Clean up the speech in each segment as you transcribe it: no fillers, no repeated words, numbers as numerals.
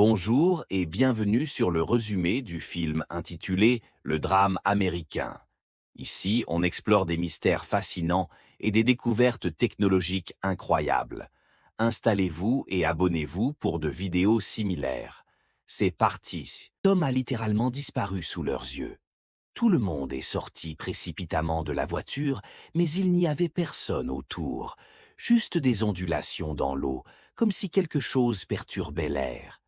Bonjour et bienvenue sur le résumé du film intitulé Le drame américain. Ici, on explore des mystères fascinants et des découvertes technologiques incroyables. Installez-vous et abonnez-vous pour de vidéos similaires. C'est parti. Tom a littéralement disparu sous leurs yeux. Tout le monde est sorti précipitamment de la voiture, mais il n'y avait personne autour. Juste des ondulations dans l'eau, comme si quelque chose perturbait l'air.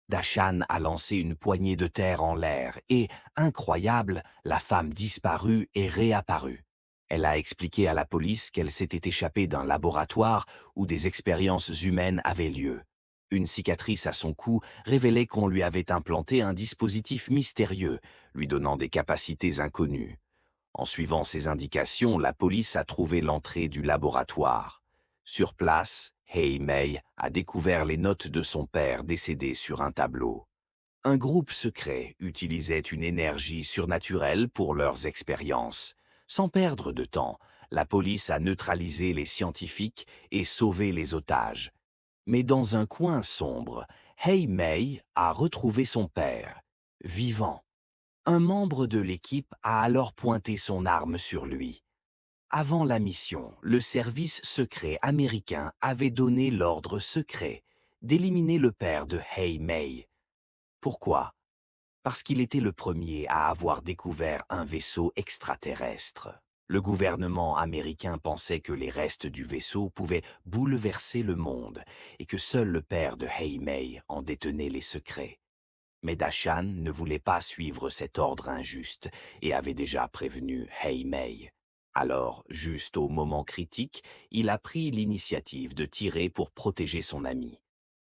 Dashan a lancé une poignée de terre en l'air et, incroyable, la femme disparue est réapparue. Elle a expliqué à la police qu'elle s'était échappée d'un laboratoire où des expériences humaines avaient lieu. Une cicatrice à son cou révélait qu'on lui avait implanté un dispositif mystérieux, lui donnant des capacités inconnues. En suivant ces indications, la police a trouvé l'entrée du laboratoire. Sur place, Hei Mei a découvert les notes de son père décédé sur un tableau. Un groupe secret utilisait une énergie surnaturelle pour leurs expériences. Sans perdre de temps, la police a neutralisé les scientifiques et sauvé les otages. Mais dans un coin sombre, Hei Mei a retrouvé son père, vivant. Un membre de l'équipe a alors pointé son arme sur lui. Avant la mission, le service secret américain avait donné l'ordre secret d'éliminer le père de Hei Mei. Pourquoi? Parce qu'il était le premier à avoir découvert un vaisseau extraterrestre. Le gouvernement américain pensait que les restes du vaisseau pouvaient bouleverser le monde et que seul le père de Hei Mei en détenait les secrets. Mais Dashan ne voulait pas suivre cet ordre injuste et avait déjà prévenu Hei Mei. Alors, juste au moment critique, il a pris l'initiative de tirer pour protéger son ami.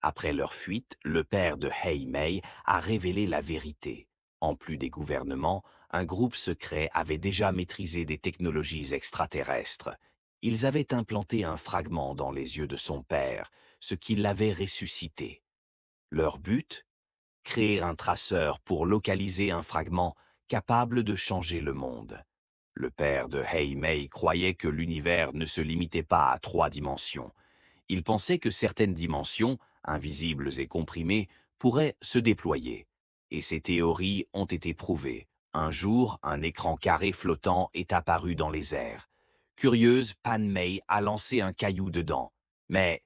Après leur fuite, le père de Hei Mei a révélé la vérité. En plus des gouvernements, un groupe secret avait déjà maîtrisé des technologies extraterrestres. Ils avaient implanté un fragment dans les yeux de son père, ce qui l'avait ressuscité. Leur but? Créer un traceur pour localiser un fragment capable de changer le monde. Le père de Hei Mei croyait que l'univers ne se limitait pas à 3 dimensions. Il pensait que certaines dimensions, invisibles et comprimées, pourraient se déployer. Et ces théories ont été prouvées. Un jour, un écran carré flottant est apparu dans les airs. Curieuse, Pan Mei a lancé un caillou dedans. Mais